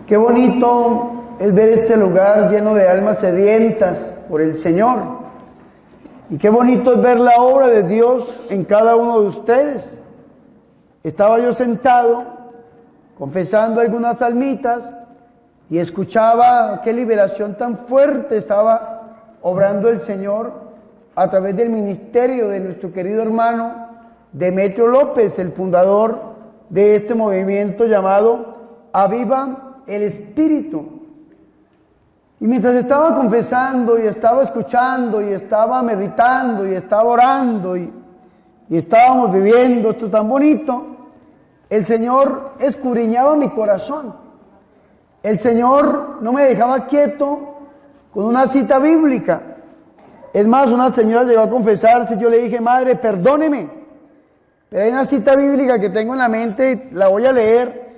Qué bonito es ver este lugar lleno de almas sedientas por el Señor. Y qué bonito es ver la obra de Dios en cada uno de ustedes. Estaba yo sentado, confesando algunas salmitas, y escuchaba qué liberación tan fuerte estaba obrando el Señor a través del ministerio de nuestro querido hermano Demetrio López, el fundador de este movimiento llamado Aviva el Espíritu. Y mientras estaba confesando y estaba escuchando y estaba meditando y estaba orando y estábamos viviendo esto tan bonito, el Señor escudriñaba mi corazón. El Señor no me dejaba quieto con una cita bíblica. Es más, una señora llegó a confesarse y yo le dije: madre, perdóneme, pero hay una cita bíblica que tengo en la mente, la voy a leer.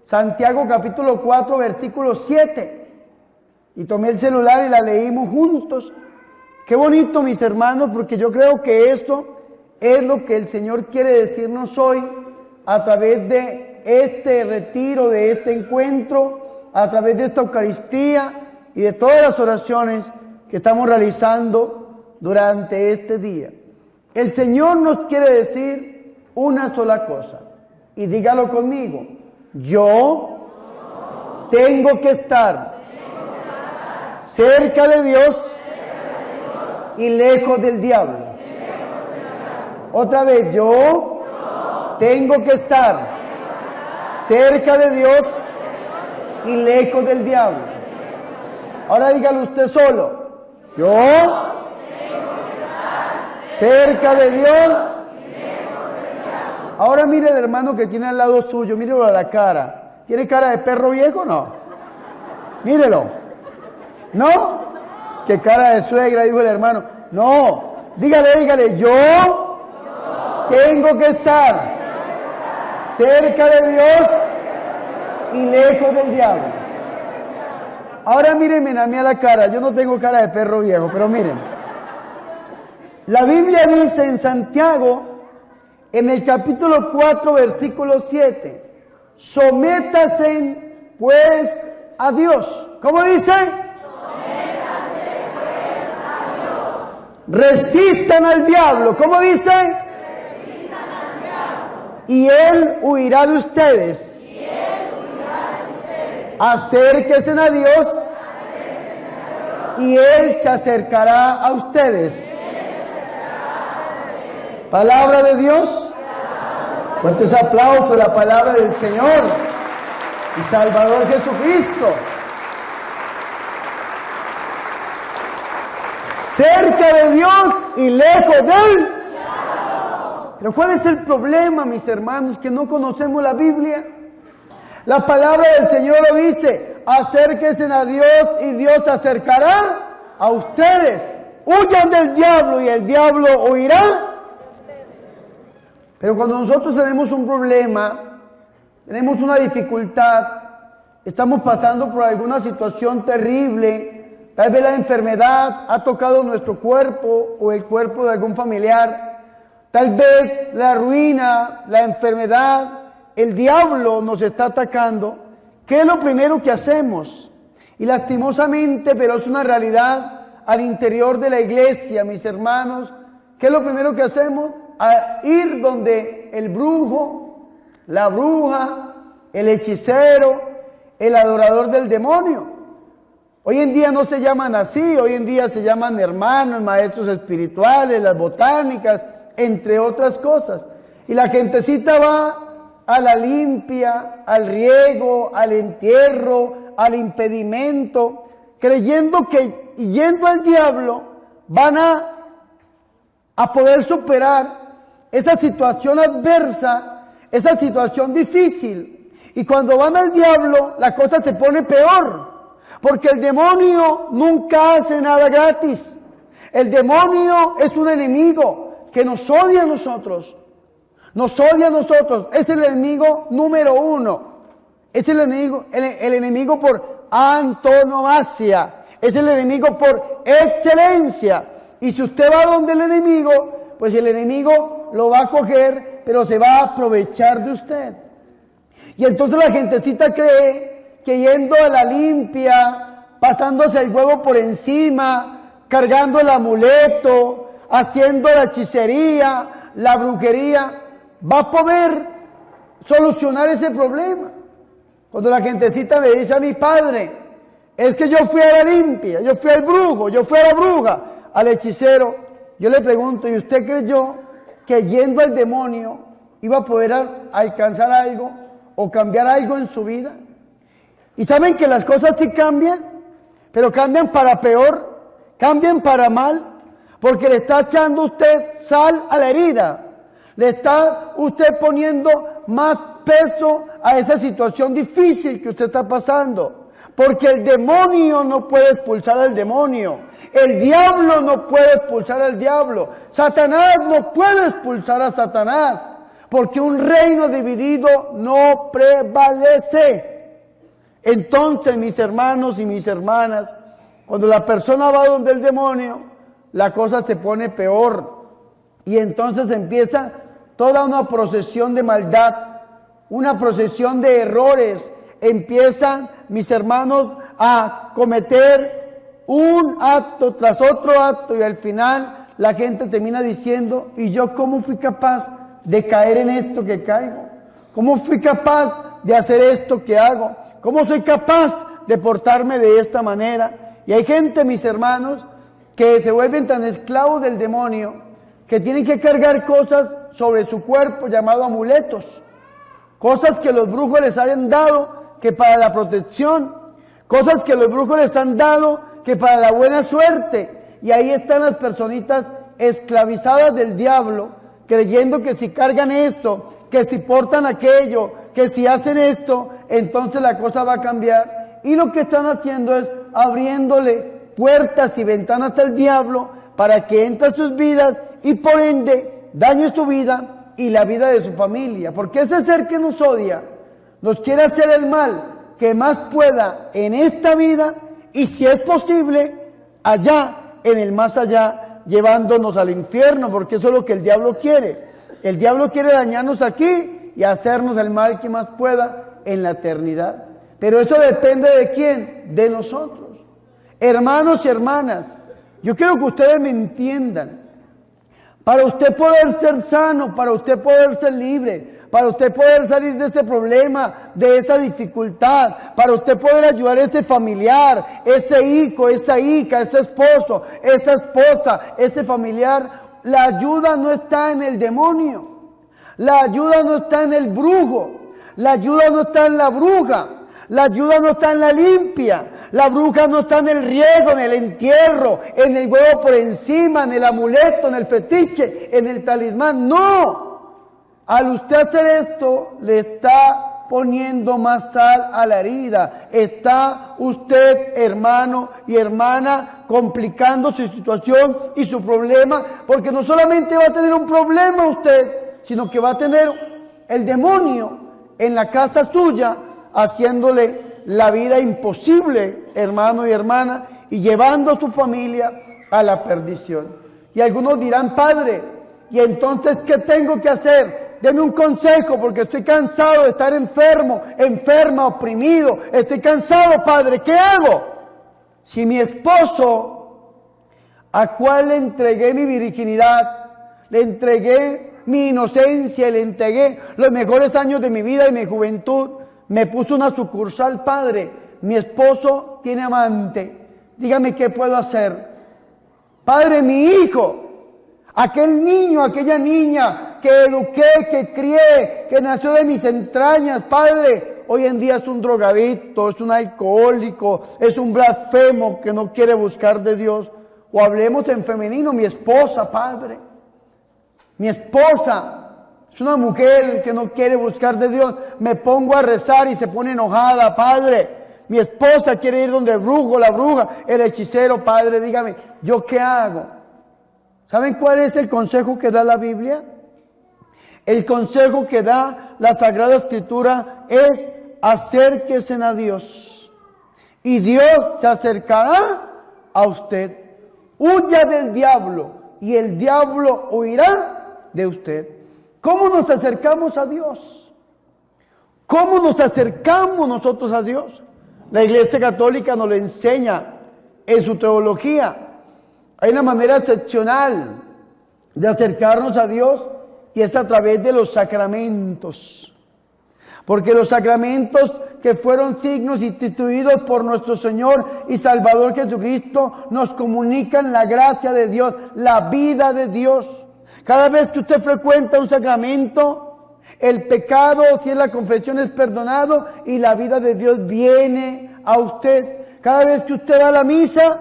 Santiago capítulo 4, versículo 7. Y tomé el celular y la leímos juntos. Qué bonito, mis hermanos, porque yo creo que esto es lo que el Señor quiere decirnos hoy a través de este retiro, de este encuentro, a través de esta Eucaristía y de todas las oraciones que estamos realizando durante este día. El Señor nos quiere decir una sola cosa, y dígalo conmigo: yo tengo que estar cerca de Dios y lejos del diablo. Otra vez: yo tengo que estar cerca de Dios y lejos del diablo. Ahora dígalo usted solo: yo cerca de Dios. Ahora mire el hermano que tiene al lado suyo, mírelo a la cara. ¿Tiene cara de perro viejo o no? Mírelo. ¿No? ¿Qué cara de suegra? Dijo el hermano. No. Dígale: yo tengo que estar cerca de Dios y lejos del diablo. Ahora mírenme a mí a la cara. Yo no tengo cara de perro viejo, pero miren. La Biblia dice en Santiago, en el capítulo 4, versículo 7, sométase pues a Dios. ¿Cómo dice? Sométase pues a Dios. Resistan al diablo. ¿Cómo dice? Resistan al diablo. Y él huirá de ustedes. Acérquense a Dios y él se acercará a ustedes. Palabra de Dios. Fuertes aplausos a la palabra del Señor y Salvador Jesucristo. Cerca de Dios y lejos de él. Pero ¿cuál es el problema, mis hermanos? Que no conocemos la Biblia. La palabra del Señor lo dice: acérquense a Dios y Dios se acercará a ustedes. Huyan del diablo y el diablo huirá. Pero cuando nosotros tenemos un problema, tenemos una dificultad, estamos pasando por alguna situación terrible, tal vez la enfermedad ha tocado nuestro cuerpo o el cuerpo de algún familiar, tal vez la ruina, la enfermedad, el diablo nos está atacando. ¿Qué es lo primero que hacemos? Y lastimosamente, pero es una realidad al interior de la iglesia, mis hermanos, ¿qué es lo primero que hacemos? A ir donde el brujo, la bruja, el hechicero, el adorador del demonio. Hoy en día no se llaman así, hoy en día se llaman hermanos, maestros espirituales, las botánicas, entre otras cosas. Y la gentecita va a la limpia, al riego, al entierro, al impedimento, creyendo que yendo al diablo van a poder superar esa situación adversa, esa situación difícil. Y cuando van al diablo, la cosa se pone peor, porque el demonio nunca hace nada gratis. El demonio es un enemigo que nos odia a nosotros. Nos odia a nosotros. Es el enemigo número uno. Es el enemigo por antonomasia. Es el enemigo por excelencia. Y si usted va donde el enemigo, pues el enemigo lo va a coger, pero se va a aprovechar de usted. Y entonces la gentecita cree que yendo a la limpia, pasándose el huevo por encima, cargando el amuleto, haciendo la hechicería, la brujería, va a poder solucionar ese problema. Cuando la gentecita me dice a mi padre, es que yo fui a la limpia, yo fui al brujo, yo fui a la bruja, al hechicero, yo le pregunto, ¿y usted creyó que yendo al demonio iba a poder alcanzar algo o cambiar algo en su vida? Y saben que las cosas sí cambian, pero cambian para peor, cambian para mal, porque le está echando usted sal a la herida, le está usted poniendo más peso a esa situación difícil que usted está pasando, porque el demonio no puede expulsar al demonio, el diablo no puede expulsar al diablo, Satanás no puede expulsar a Satanás, porque un reino dividido no prevalece. Entonces, mis hermanos y mis hermanas, cuando la persona va donde el demonio, la cosa se pone peor. Y entonces empieza toda una procesión de maldad, una procesión de errores. Empiezan, mis hermanos, a cometer un acto tras otro acto y al final la gente termina diciendo, ¿y yo cómo fui capaz de caer en esto que caigo? ¿Cómo fui capaz de hacer esto que hago? ¿Cómo soy capaz de portarme de esta manera? Y hay gente, mis hermanos, que se vuelven tan esclavos del demonio que tienen que cargar cosas sobre su cuerpo llamado amuletos, cosas que los brujos les hayan dado que para la protección, cosas que los brujos les han dado que para la buena suerte. Y ahí están las personitas esclavizadas del diablo, creyendo que si cargan esto, que si portan aquello, que si hacen esto, entonces la cosa va a cambiar. Y lo que están haciendo es abriéndole puertas y ventanas al diablo para que entre a sus vidas y por ende dañe su vida y la vida de su familia. Porque ese ser que nos odia nos quiere hacer el mal que más pueda en esta vida y si es posible allá en el más allá, llevándonos al infierno, porque eso es lo que el diablo quiere. El diablo quiere dañarnos aquí y hacernos el mal que más pueda en la eternidad. Pero eso depende de quién, de nosotros. Hermanos y hermanas, yo quiero que ustedes me entiendan. Para usted poder ser sano, para usted poder ser libre, para usted poder salir de ese problema, de esa dificultad, para usted poder ayudar a ese familiar, ese hijo, esa hija, ese esposo, esa esposa, ese familiar, la ayuda no está en el demonio, la ayuda no está en el brujo, la ayuda no está en la bruja, la ayuda no está en la limpia, la bruja no está en el riego, en el entierro, en el huevo por encima, en el amuleto, en el fetiche, en el talismán. No, al usted hacer esto le está poniendo más sal a la herida. Está usted, hermano y hermana, complicando su situación y su problema, porque no solamente va a tener un problema usted, sino que va a tener el demonio en la casa suya, haciéndole la vida imposible, hermano y hermana, y llevando a su familia a la perdición. Y algunos dirán, padre, ¿y entonces qué tengo que hacer? Deme un consejo, porque estoy cansado de estar enfermo, enferma, oprimido. Estoy cansado, padre, ¿qué hago? Si mi esposo, a cual le entregué mi virginidad, le entregué mi inocencia, le entregué los mejores años de mi vida y mi juventud, me puso una sucursal, padre, mi esposo tiene amante, dígame qué puedo hacer. Padre, mi hijo, aquel niño, aquella niña que eduqué, que crié, que nació de mis entrañas, padre, hoy en día es un drogadicto, es un alcohólico, es un blasfemo que no quiere buscar de Dios. O hablemos en femenino, mi esposa, padre, mi esposa es una mujer que no quiere buscar de Dios. Me pongo a rezar y se pone enojada, padre. Mi esposa quiere ir donde el brujo, la bruja, el hechicero, padre, dígame, ¿yo qué hago? ¿Saben cuál es el consejo que da la Biblia? El consejo que da la Sagrada Escritura es acérquese a Dios y Dios se acercará a usted. Huya del diablo y el diablo huirá de usted. ¿Cómo nos acercamos a Dios? ¿Cómo nos acercamos nosotros a Dios? La Iglesia Católica nos lo enseña en su teología. Hay una manera excepcional de acercarnos a Dios y es a través de los sacramentos. Porque los sacramentos que fueron signos instituidos por nuestro Señor y Salvador Jesucristo nos comunican la gracia de Dios, la vida de Dios. Cada vez que usted frecuenta un sacramento, el pecado, si es la confesión, es perdonado y la vida de Dios viene a usted. Cada vez que usted va a la misa,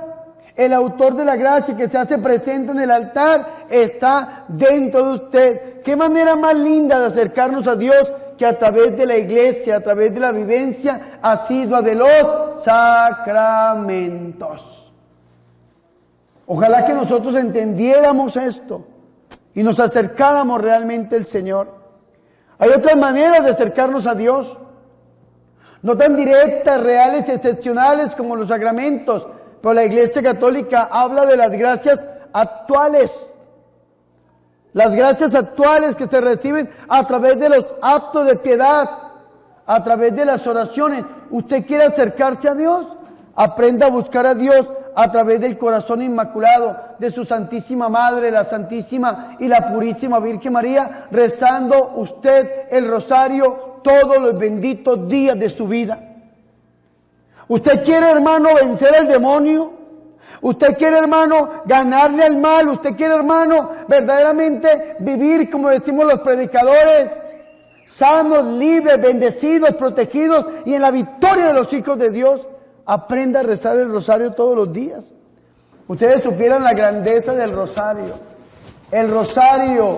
el autor de la gracia que se hace presente en el altar está dentro de usted. ¿Qué manera más linda de acercarnos a Dios que a través de la iglesia, a través de la vivencia asidua de los sacramentos? Ojalá que nosotros entendiéramos esto y nos acercáramos realmente al Señor. Hay otras maneras de acercarnos a Dios, no tan directas, reales, excepcionales como los sacramentos, pero la Iglesia Católica habla de las gracias actuales. Las gracias actuales que se reciben a través de los actos de piedad, a través de las oraciones. ¿Usted quiere acercarse a Dios? Aprenda a buscar a Dios a través del corazón inmaculado de su Santísima Madre, la Santísima y la Purísima Virgen María, rezando usted el rosario todos los benditos días de su vida. ¿Usted quiere, hermano, vencer al demonio? ¿Usted quiere, hermano, ganarle al mal? ¿Usted quiere, hermano, verdaderamente vivir, como decimos los predicadores, sanos, libres, bendecidos, protegidos y en la victoria de los hijos de Dios? Aprenda a rezar el rosario todos los días. Ustedes supieran la grandeza del rosario. El rosario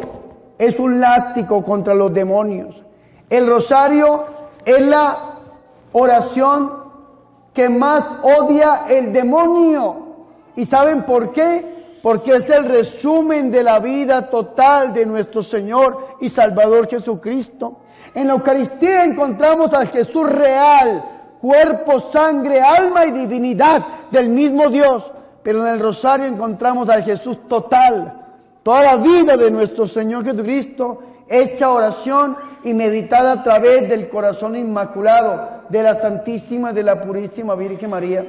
es un látigo contra los demonios. El rosario es la oración que más odia el demonio. ¿Y saben por qué? Porque es el resumen de la vida total de nuestro Señor y Salvador Jesucristo. En la Eucaristía encontramos al Jesús real, cuerpo, sangre, alma y divinidad del mismo Dios. Pero en el rosario encontramos al Jesús total, toda la vida de nuestro Señor Jesucristo, hecha oración y meditada a través del corazón inmaculado de la Santísima y de la Purísima Virgen María.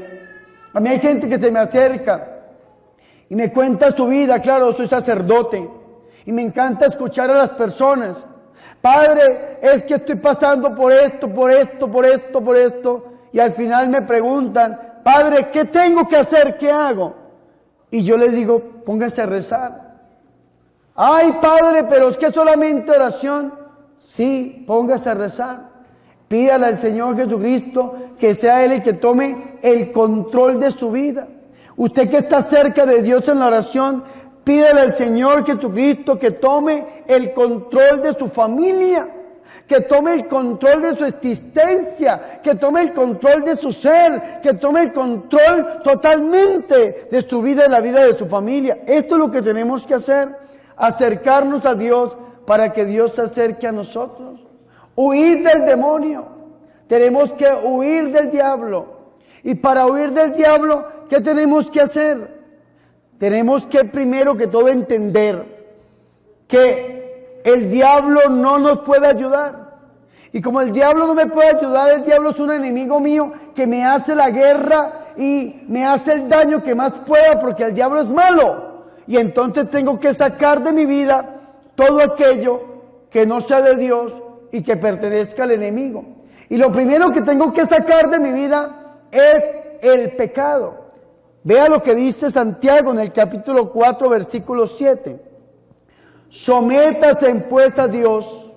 A mí hay gente que se me acerca y me cuenta su vida. Claro, soy sacerdote y me encanta escuchar a las personas. Padre, es que estoy pasando por esto, por esto, por esto, por esto. Y al final me preguntan, Padre, ¿qué tengo que hacer? ¿Qué hago? Y yo les digo, póngase a rezar. Ay, Padre, pero es que solamente oración. Sí, póngase a rezar. Pídale al Señor Jesucristo que sea Él el que tome el control de su vida. Usted que está cerca de Dios en la oración, pídale al Señor Jesucristo que tome el control de su familia, que tome el control de su existencia, que tome el control de su ser, que tome el control totalmente de su vida y la vida de su familia. Esto es lo que tenemos que hacer, acercarnos a Dios para que Dios se acerque a nosotros. Huir del demonio. Tenemos que huir del diablo. Y para huir del diablo, ¿qué tenemos que hacer? Tenemos que primero que todo entender que el diablo no nos puede ayudar. Y como el diablo no me puede ayudar, el diablo es un enemigo mío que me hace la guerra y me hace el daño que más pueda porque el diablo es malo. Y entonces tengo que sacar de mi vida todo aquello que no sea de Dios y que pertenezca al enemigo. Y lo primero que tengo que sacar de mi vida es el pecado. Vea lo que dice Santiago en el capítulo 4, versículo 7. Sométase pues a Dios,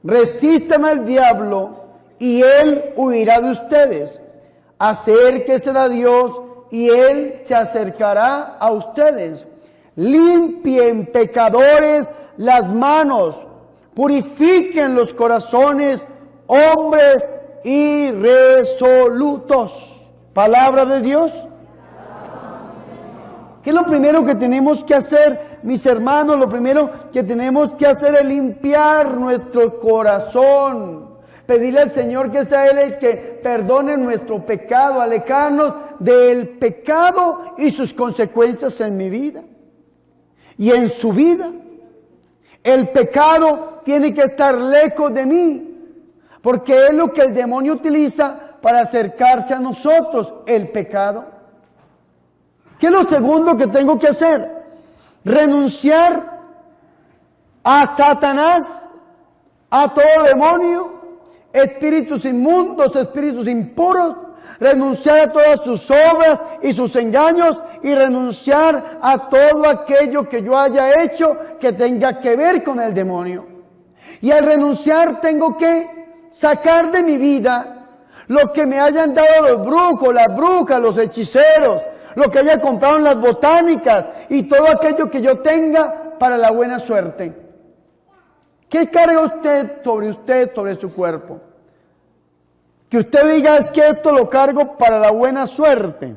resistan al diablo y Él huirá de ustedes. Acérquense a Dios y Él se acercará a ustedes. Limpien, pecadores, las manos, purifiquen los corazones, hombres irresolutos. Palabra de Dios. ¿Qué es lo primero que tenemos que hacer, mis hermanos? Lo primero que tenemos que hacer es limpiar nuestro corazón. Pedirle al Señor que sea Él el que perdone nuestro pecado, alejarnos del pecado y sus consecuencias en mi vida y en su vida. El pecado tiene que estar lejos de mí, porque es lo que el demonio utiliza para acercarse a nosotros, el pecado. ¿Qué es lo segundo que tengo que hacer? Renunciar a Satanás, a todo demonio, espíritus inmundos, espíritus impuros, renunciar a todas sus obras y sus engaños y renunciar a todo aquello que yo haya hecho que tenga que ver con el demonio. Y al renunciar tengo que sacar de mi vida lo que me hayan dado los brujos, las brujas, los hechiceros, lo que haya comprado en las botánicas y todo aquello que yo tenga para la buena suerte. ¿Qué carga usted, sobre su cuerpo? Que usted diga, es que esto lo cargo para la buena suerte.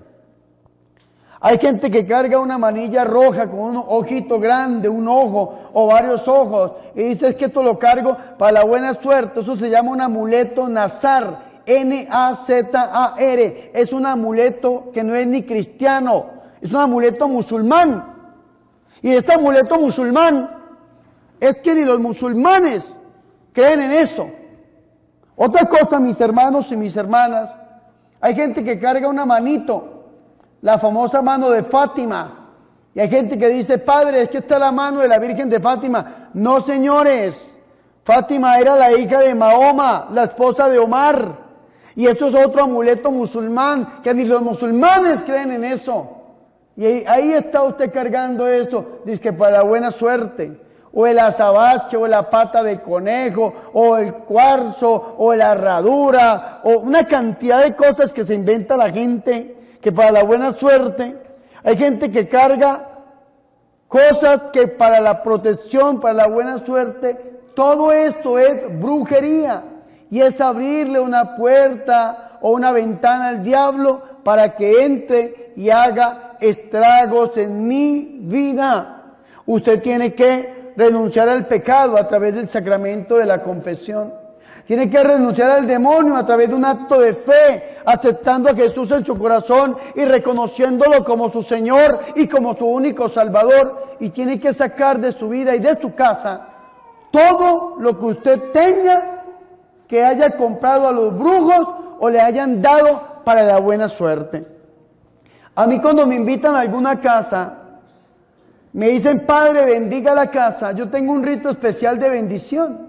Hay gente que carga una manilla roja con un ojito grande, un ojo o varios ojos, y dice, es que esto lo cargo para la buena suerte. Eso se llama un amuleto nazar, Nazar. Es un amuleto que no es ni cristiano, es un amuleto musulmán. Y este amuleto musulmán es que ni los musulmanes creen en eso. Otra cosa, mis hermanos y mis hermanas, hay gente que carga una manito, la famosa mano de Fátima, y hay gente que dice, padre, es que está la mano de la Virgen de Fátima. No, señores, Fátima era la hija de Mahoma, la esposa de Omar, y esto es otro amuleto musulmán, que ni los musulmanes creen en eso. Y ahí está usted cargando eso, dice que para la buena suerte. O el azabache, o la pata de conejo, o el cuarzo, o la herradura, o una cantidad de cosas que se inventa la gente, que para la buena suerte. Hay gente que carga cosas que para la protección, para la buena suerte, todo esto es brujería. Y es abrirle una puerta o una ventana al diablo para que entre y haga estragos en mi vida. Usted tiene que renunciar al pecado a través del sacramento de la confesión. Tiene que renunciar al demonio a través de un acto de fe, aceptando a Jesús en su corazón y reconociéndolo como su Señor y como su único Salvador. Y tiene que sacar de su vida y de su casa todo lo que usted tenga que haya comprado a los brujos o le hayan dado para la buena suerte. A mí cuando me invitan a alguna casa, me dicen, padre, bendiga la casa. Yo tengo un rito especial de bendición.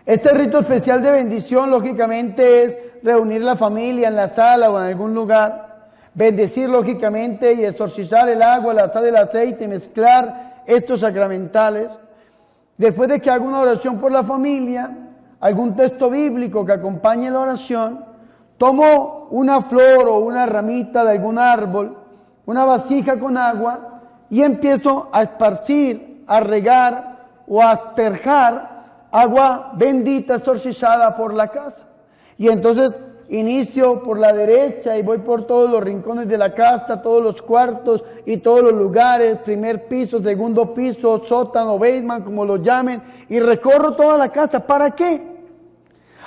Este rito especial de bendición, lógicamente, es reunir la familia en la sala o en algún lugar, bendecir, lógicamente, y exorcizar el agua, la sal, el aceite, y mezclar estos sacramentales. Después de que hago una oración por la familia, algún texto bíblico que acompañe la oración, tomo una flor o una ramita de algún árbol, una vasija con agua, y empiezo a esparcir, a regar o a asperjar agua bendita exorcizada por la casa. Y entonces inicio por la derecha y voy por todos los rincones de la casa, todos los cuartos y todos los lugares, primer piso, segundo piso, sótano, basement, como lo llamen, y recorro toda la casa. ¿Para qué?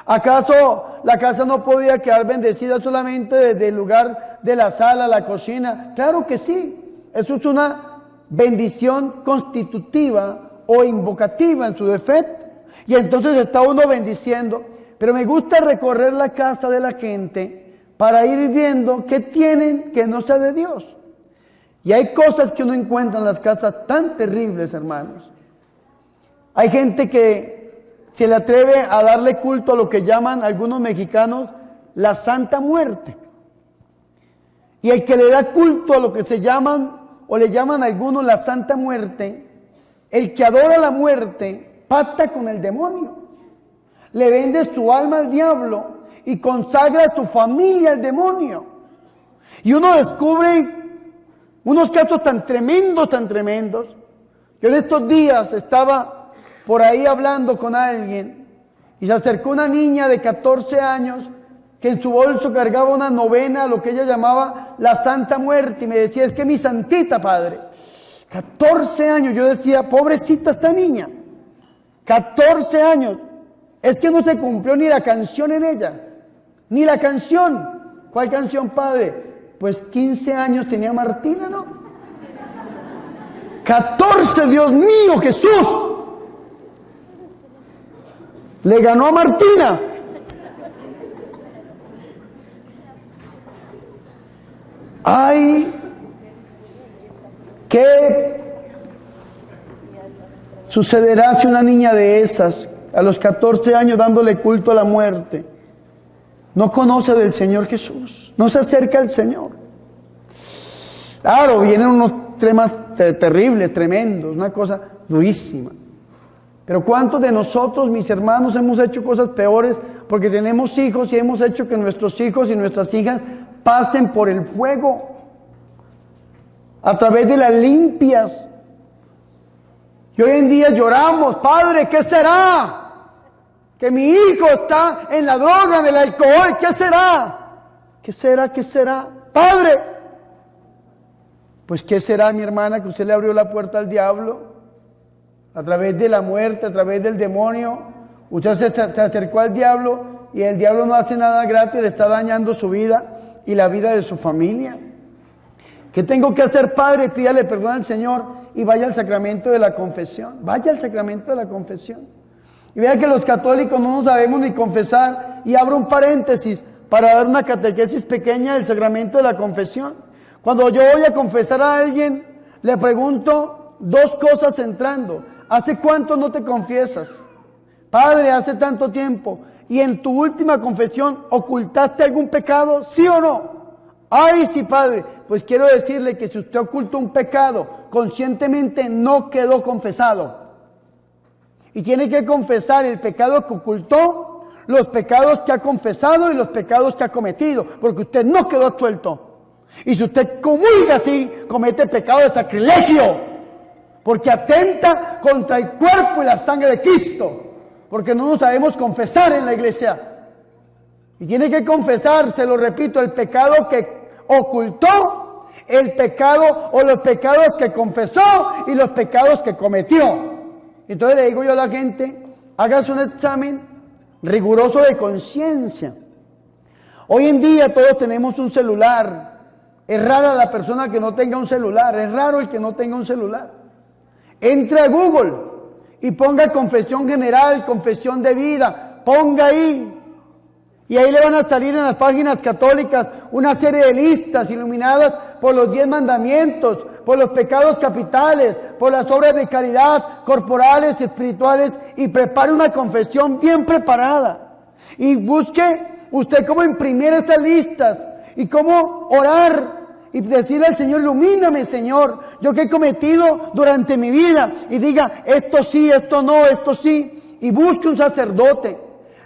¿Acaso la casa no podía quedar bendecida solamente desde el lugar de la sala, la cocina? Claro que sí. Eso es una bendición constitutiva o invocativa en su defecto. Y entonces está uno bendiciendo. Pero me gusta recorrer la casa de la gente para ir viendo qué tienen que no sea de Dios. Y hay cosas que uno encuentra en las casas tan terribles, hermanos. Hay gente que se le atreve a darle culto a lo que llaman algunos mexicanos la Santa Muerte. Y el que le da culto a lo que se llaman, o le llaman a algunos la Santa Muerte, el que adora la muerte, pacta con el demonio. Le vende su alma al diablo y consagra a su familia al demonio. Y uno descubre unos casos tan tremendos, tan tremendos. Yo en estos días estaba por ahí hablando con alguien y se acercó una niña de 14 años que en su bolso cargaba una novena, lo que ella llamaba la Santa Muerte, y me decía, es que mi santita, padre, 14 años, yo decía, pobrecita esta niña, 14 años, es que no se cumplió ni la canción en ella, ni la canción. ¿Cuál canción, padre? Pues 15 años tenía Martina, ¿no? 14, Dios mío, Jesús. Le ganó a Martina. Ay, ¿qué sucederá si una niña de esas, a los 14 años dándole culto a la muerte, no conoce del Señor Jesús, no se acerca al Señor? Claro, vienen unos temas terribles, tremendos, una cosa durísima. Pero ¿cuántos de nosotros, mis hermanos, hemos hecho cosas peores porque tenemos hijos y hemos hecho que nuestros hijos y nuestras hijas pasen por el fuego a través de las limpias? Y hoy en día lloramos: Padre, ¿qué será? Que mi hijo está en la droga, en el alcohol, ¿qué será? ¿Qué será? ¿Qué será? Padre. Pues ¿qué será, mi hermana? Que usted le abrió la puerta al diablo. A través de la muerte, a través del demonio, usted se acercó al diablo y el diablo no hace nada gratis, le está dañando su vida y la vida de su familia. ¿Qué tengo que hacer, Padre? Pídale perdón al Señor y vaya al sacramento de la confesión. Vaya al sacramento de la confesión. Y vea que los católicos no nos sabemos ni confesar. Y abro un paréntesis para dar una catequesis pequeña del sacramento de la confesión. Cuando yo voy a confesar a alguien, le pregunto dos cosas entrando. ¿Hace cuánto no te confiesas? Padre, hace tanto tiempo. ¿Y en tu última confesión ocultaste algún pecado? ¿Sí o no? Ay, sí, Padre. Pues quiero decirle que si usted ocultó un pecado, conscientemente no quedó confesado. Y tiene que confesar el pecado que ocultó, los pecados que ha confesado y los pecados que ha cometido, porque usted no quedó suelto. Y si usted comulga así, comete pecado de sacrilegio, porque atenta contra el cuerpo y la sangre de Cristo, porque no nos sabemos confesar en la iglesia. Y tiene que confesar, se lo repito, el pecado que ocultó, el pecado o los pecados que confesó y los pecados que cometió. Entonces le digo yo a la gente: hágase un examen riguroso de conciencia. Hoy en día todos tenemos un celular. Es rara la persona que no tenga un celular, es raro el que no tenga un celular. Entre a Google y ponga confesión general, confesión de vida, ponga ahí. Y ahí le van a salir en las páginas católicas una serie de listas iluminadas por los 10 mandamientos, por los pecados capitales, por las obras de caridad, corporales, espirituales, y prepare una confesión bien preparada. Y busque usted cómo imprimir estas listas y cómo orar y decirle al Señor: ilumíname, Señor, yo que he cometido durante mi vida, y diga: esto sí, esto no, esto sí, y busque un sacerdote.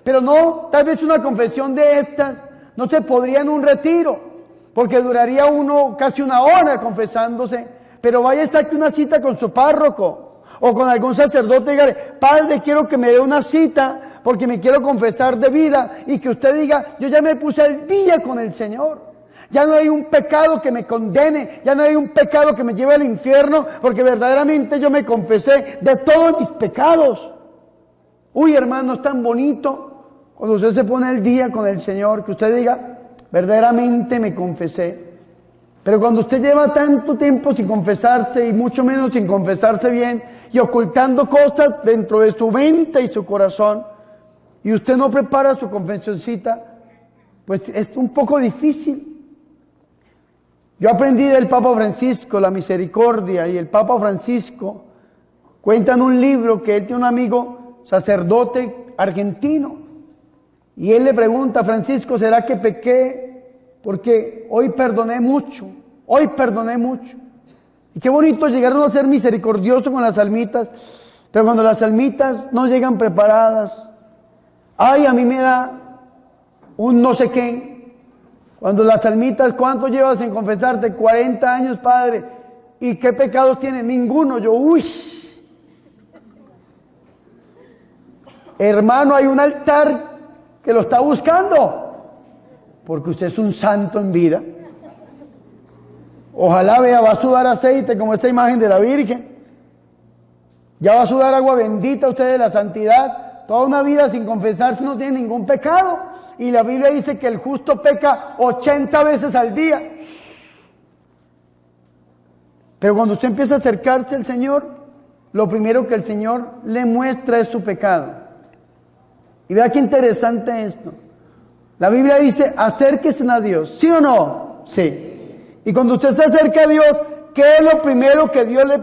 Pero no, tal vez una confesión de estas no se podría en un retiro, porque duraría uno casi una hora confesándose. Pero vaya y saque una cita con su párroco o con algún sacerdote y dígale: Padre, quiero que me dé una cita porque me quiero confesar de vida, y que usted diga: yo ya me puse al día con el Señor. Ya no hay un pecado que me condene, ya no hay un pecado que me lleve al infierno, porque verdaderamente yo me confesé de todos mis pecados. Uy, hermano, es tan bonito cuando usted se pone al día con el Señor, que usted diga: verdaderamente me confesé. Pero cuando usted lleva tanto tiempo sin confesarse, y mucho menos sin confesarse bien, y ocultando cosas dentro de su mente y su corazón, y usted no prepara su confesioncita, pues es un poco difícil. Yo aprendí del Papa Francisco la misericordia, y el Papa Francisco cuenta en un libro que él tiene un amigo sacerdote argentino, y él le pregunta: Francisco, ¿será que pequé? Porque hoy perdoné mucho, hoy perdoné mucho. Y qué bonito llegar a ser misericordioso con las almitas, pero cuando las almitas no llegan preparadas, ay, a mí me da un no sé qué. Cuando las almitas: ¿cuánto llevas en confesarte? 40 años, Padre. ¿Y qué pecados tiene? Ninguno. Yo, uy. Hermano, hay un altar que lo está buscando, porque usted es un santo en vida. Ojalá vea, va a sudar aceite como esta imagen de la Virgen. Ya va a sudar agua bendita usted de la santidad. Toda una vida sin confesarse no tiene ningún pecado. Y la Biblia dice que el justo peca 80 veces al día. Pero cuando usted empieza a acercarse al Señor, lo primero que el Señor le muestra es su pecado. Y vea qué interesante esto. La Biblia dice: acérquense a Dios. ¿Sí o no? Sí. Y cuando usted se acerca a Dios, ¿qué es lo primero que Dios le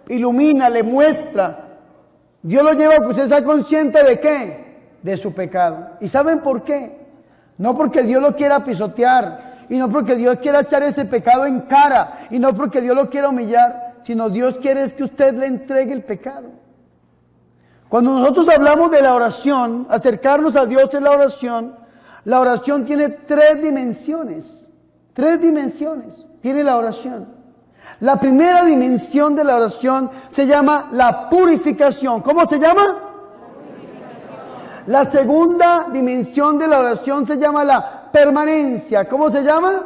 ilumina, le muestra? Dios lo lleva a que usted sea consciente ¿de qué? De su pecado. ¿Y saben por qué? No porque Dios lo quiera pisotear, y no porque Dios quiera echar ese pecado en cara, y no porque Dios lo quiera humillar, sino Dios quiere es que usted le entregue el pecado. Cuando nosotros hablamos de la oración, acercarnos a Dios en la oración tiene tres dimensiones. Tres dimensiones tiene la oración. La primera dimensión de la oración se llama la purificación. ¿Cómo se llama? La segunda dimensión de la oración se llama la permanencia. ¿Cómo se llama?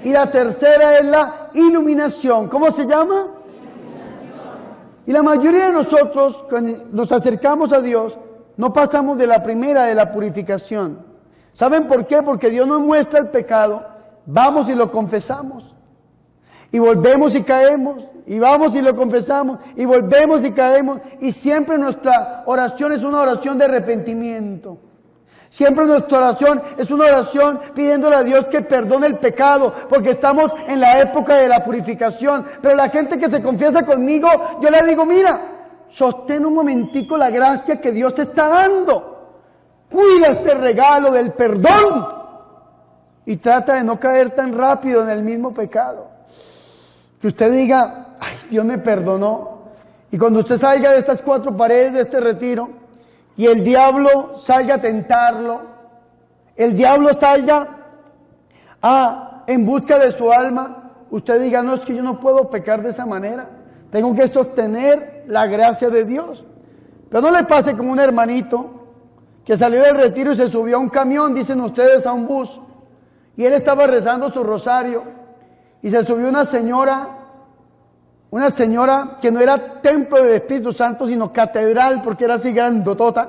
Y la tercera es la iluminación. ¿Cómo se llama? Y la mayoría de nosotros, cuando nos acercamos a Dios, no pasamos de la primera, de la purificación. ¿Saben por qué? Porque Dios nos muestra el pecado, vamos y lo confesamos. Y volvemos y caemos, y vamos y lo confesamos, y volvemos y caemos. Y siempre nuestra oración es una oración de arrepentimiento. Siempre nuestra oración es una oración pidiéndole a Dios que perdone el pecado, porque estamos en la época de la purificación. Pero la gente que se confiesa conmigo, yo le digo, mira, sostén un momentico la gracia que Dios te está dando. Cuida este regalo del perdón y trata de no caer tan rápido en el mismo pecado. Que usted diga, ay, Dios me perdonó. Y cuando usted salga de estas cuatro paredes de este retiro, y el diablo salga a tentarlo, el diablo salga en busca de su alma, usted diga, no, es que yo no puedo pecar de esa manera, tengo que sostener la gracia de Dios. Pero no le pase como un hermanito que salió del retiro y se subió a un camión, dicen ustedes, a un bus, y él estaba rezando su rosario, y se subió una señora que no era templo del Espíritu Santo, sino catedral, porque era así grandotota.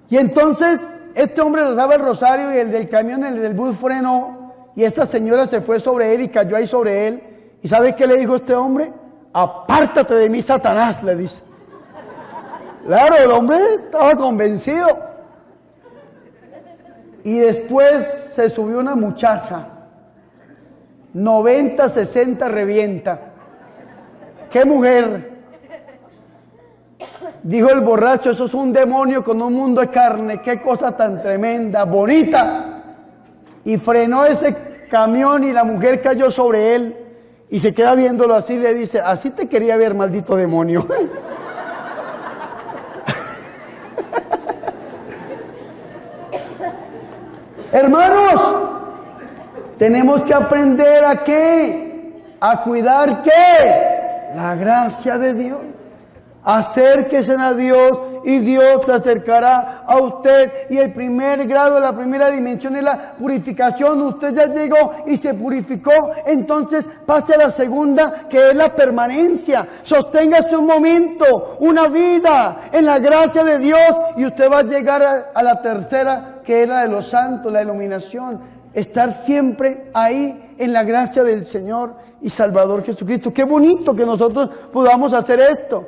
Y entonces este hombre rezaba el rosario y el del camión, el del bus frenó, y esta señora se fue sobre él y cayó ahí sobre él. ¿Y sabe qué le dijo este hombre? Apártate de mí, Satanás, le dice. Claro, el hombre estaba convencido. Y después se subió una muchacha, 90, 60 revienta. ¿Qué mujer? Dijo el borracho, eso es un demonio con un mundo de carne, qué cosa tan tremenda, bonita. Y frenó ese camión y la mujer cayó sobre él y se queda viéndolo así y le dice, así te quería ver, maldito demonio. Hermanos, tenemos que aprender ¿a qué? A cuidar ¿qué? La gracia de Dios. Acérquese a Dios y Dios se acercará a usted. Y el primer grado, la primera dimensión es la purificación. Usted ya llegó y se purificó. Entonces pase a la segunda, que es la permanencia. Sosténgase un momento, una vida en la gracia de Dios. Y usted va a llegar a la tercera, que es la de los santos, la iluminación. Estar siempre ahí en la gracia del Señor y Salvador Jesucristo. Qué bonito que nosotros podamos hacer esto.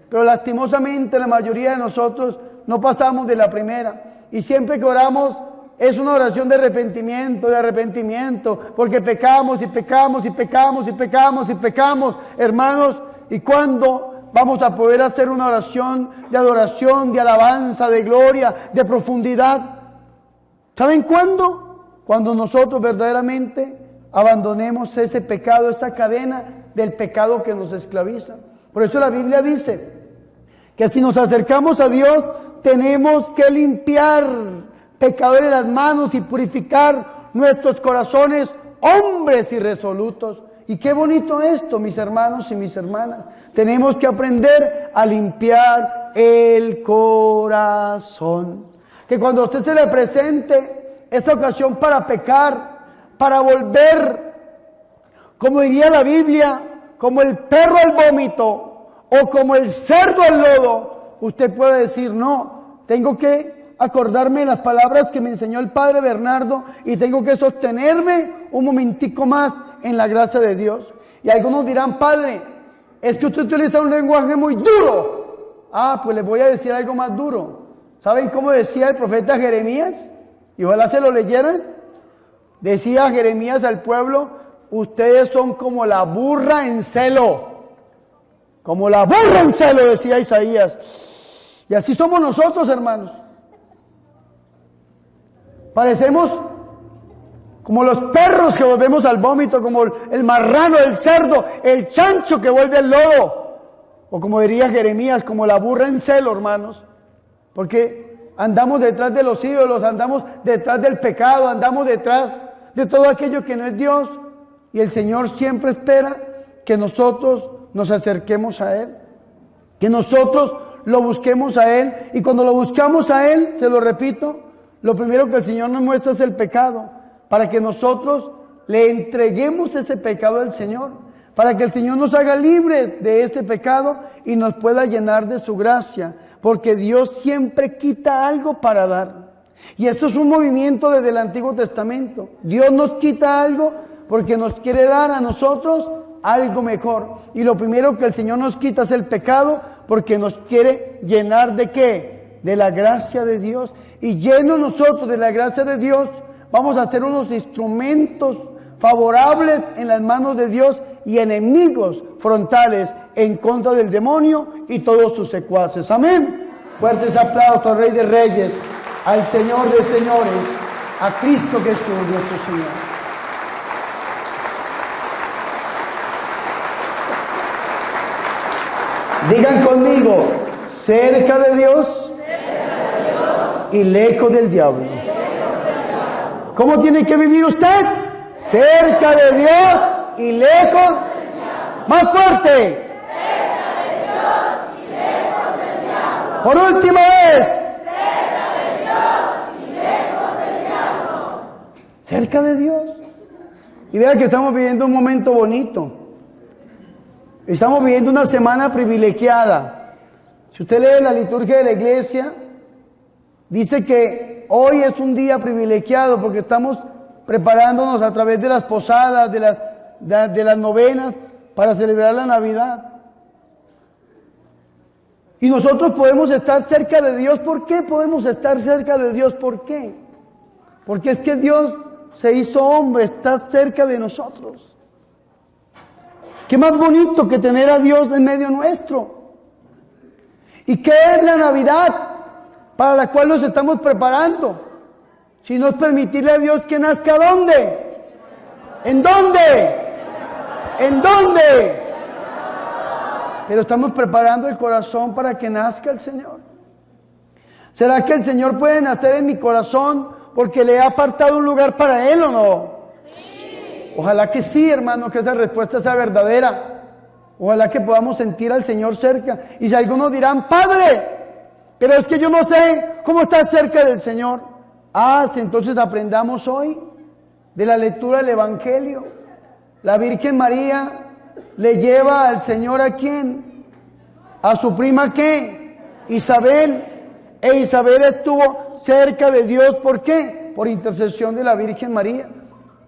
Pero lastimosamente la mayoría de nosotros no pasamos de la primera. Y siempre que oramos es una oración de arrepentimiento, porque pecamos y pecamos y pecamos y pecamos y pecamos, hermanos. ¿Y cuándo vamos a poder hacer una oración de adoración, de alabanza, de gloria, de profundidad? ¿Saben cuándo? Cuando nosotros verdaderamente abandonemos ese pecado, esa cadena del pecado que nos esclaviza. Por eso la Biblia dice que si nos acercamos a Dios, tenemos que limpiar pecadores las manos y purificar nuestros corazones, hombres irresolutos. Y qué bonito esto, mis hermanos y mis hermanas. Tenemos que aprender a limpiar el corazón. Que cuando a usted se le presente esta ocasión para pecar, para volver, como diría la Biblia, como el perro al vómito o como el cerdo al lodo, usted puede decir, no, tengo que acordarme de las palabras que me enseñó el Padre Bernardo y tengo que sostenerme un momentico más en la gracia de Dios. Y algunos dirán, Padre, es que usted utiliza un lenguaje muy duro. Pues les voy a decir algo más duro. ¿Saben cómo decía el profeta Jeremías? Y ojalá se lo leyeran. Decía Jeremías al pueblo, ustedes son como la burra en celo. Como la burra en celo, decía Isaías. Y así somos nosotros, hermanos. Parecemos como los perros que volvemos al vómito, como el marrano, el cerdo, el chancho que vuelve al lodo. O como diría Jeremías, como la burra en celo, hermanos. Porque andamos detrás de los ídolos, andamos detrás del pecado, andamos detrás de todo aquello que no es Dios. Y el Señor siempre espera que nosotros nos acerquemos a Él, que nosotros lo busquemos a Él. Y cuando lo buscamos a Él, se lo repito, lo primero que el Señor nos muestra es el pecado, para que nosotros le entreguemos ese pecado al Señor, para que el Señor nos haga libres de ese pecado y nos pueda llenar de su gracia, porque Dios siempre quita algo para dar. Y eso es un movimiento desde el Antiguo Testamento. Dios nos quita algo porque nos quiere dar a nosotros algo mejor. Y lo primero que el Señor nos quita es el pecado, porque nos quiere llenar ¿de qué? De la gracia de Dios. Y llenos nosotros de la gracia de Dios, vamos a ser unos instrumentos favorables en las manos de Dios y enemigos frontales en contra del demonio y todos sus secuaces. Amén. Fuertes aplausos al Rey de Reyes, al Señor de Señores, a Cristo Jesús, nuestro Señor. Digan conmigo, cerca de Dios y lejos del diablo. ¿Cómo tiene que vivir usted? Cerca de Dios y lejos. Más fuerte. Cerca de Dios y lejos del diablo. Por última vez. Cerca de Dios y lejos del diablo. Cerca de Dios. Y vean que estamos viviendo un momento bonito. Estamos viviendo una semana privilegiada. Si usted lee la liturgia de la iglesia, dice que hoy es un día privilegiado porque estamos preparándonos a través de las posadas, de las novenas, para celebrar la Navidad. Y nosotros podemos estar cerca de Dios. ¿Por qué podemos estar cerca de Dios? ¿Por qué? Porque es que Dios se hizo hombre, está cerca de nosotros. ¿Qué más bonito que tener a Dios en medio nuestro? ¿Y qué es la Navidad para la cual nos estamos preparando? Si no es permitirle a Dios que nazca, ¿dónde? ¿En dónde? ¿En dónde? Pero estamos preparando el corazón para que nazca el Señor. ¿Será que el Señor puede nacer en mi corazón porque le he apartado un lugar para Él o no? Sí. Ojalá que sí, hermano, que esa respuesta sea verdadera. Ojalá que podamos sentir al Señor cerca. Y si algunos dirán, Padre, pero es que yo no sé cómo estar cerca del Señor. Entonces aprendamos hoy de la lectura del Evangelio. La Virgen María le lleva al Señor ¿a quién? A su prima ¿qué? Isabel. E Isabel estuvo cerca de Dios. ¿Por qué? Por intercesión de la Virgen María.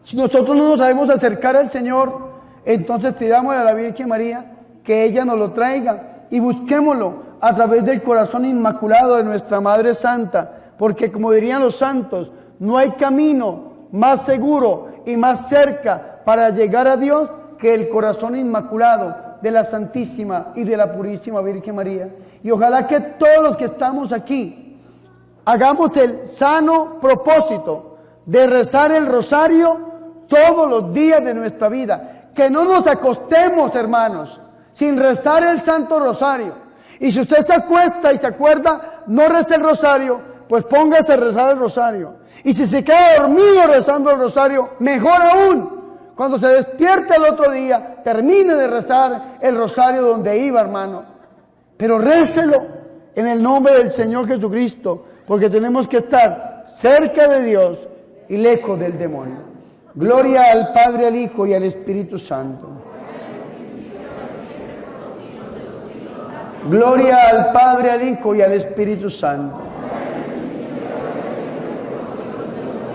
Si nosotros no nos sabemos acercar al Señor, entonces pidámosle a la Virgen María que ella nos lo traiga y busquémoslo a través del corazón inmaculado de nuestra Madre Santa. Porque como dirían los santos, no hay camino más seguro y más cerca para llegar a Dios que el corazón inmaculado de la Santísima y de la Purísima Virgen María. Y ojalá que todos los que estamos aquí hagamos el sano propósito de rezar el rosario todos los días de nuestra vida. Que no nos acostemos, hermanos, sin rezar el Santo Rosario. Y si usted se acuesta y se acuerda, no reza el rosario, pues póngase a rezar el rosario. Y si se queda dormido rezando el rosario, mejor aún. Cuando se despierte el otro día, termine de rezar el rosario donde iba, hermano. Pero récelo en el nombre del Señor Jesucristo, porque tenemos que estar cerca de Dios y lejos del demonio. Gloria al Padre, al Hijo y al Espíritu Santo. Gloria al Padre, al Hijo y al Espíritu Santo.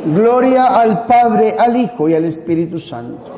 Gloria al Padre, al Hijo y al Espíritu Santo.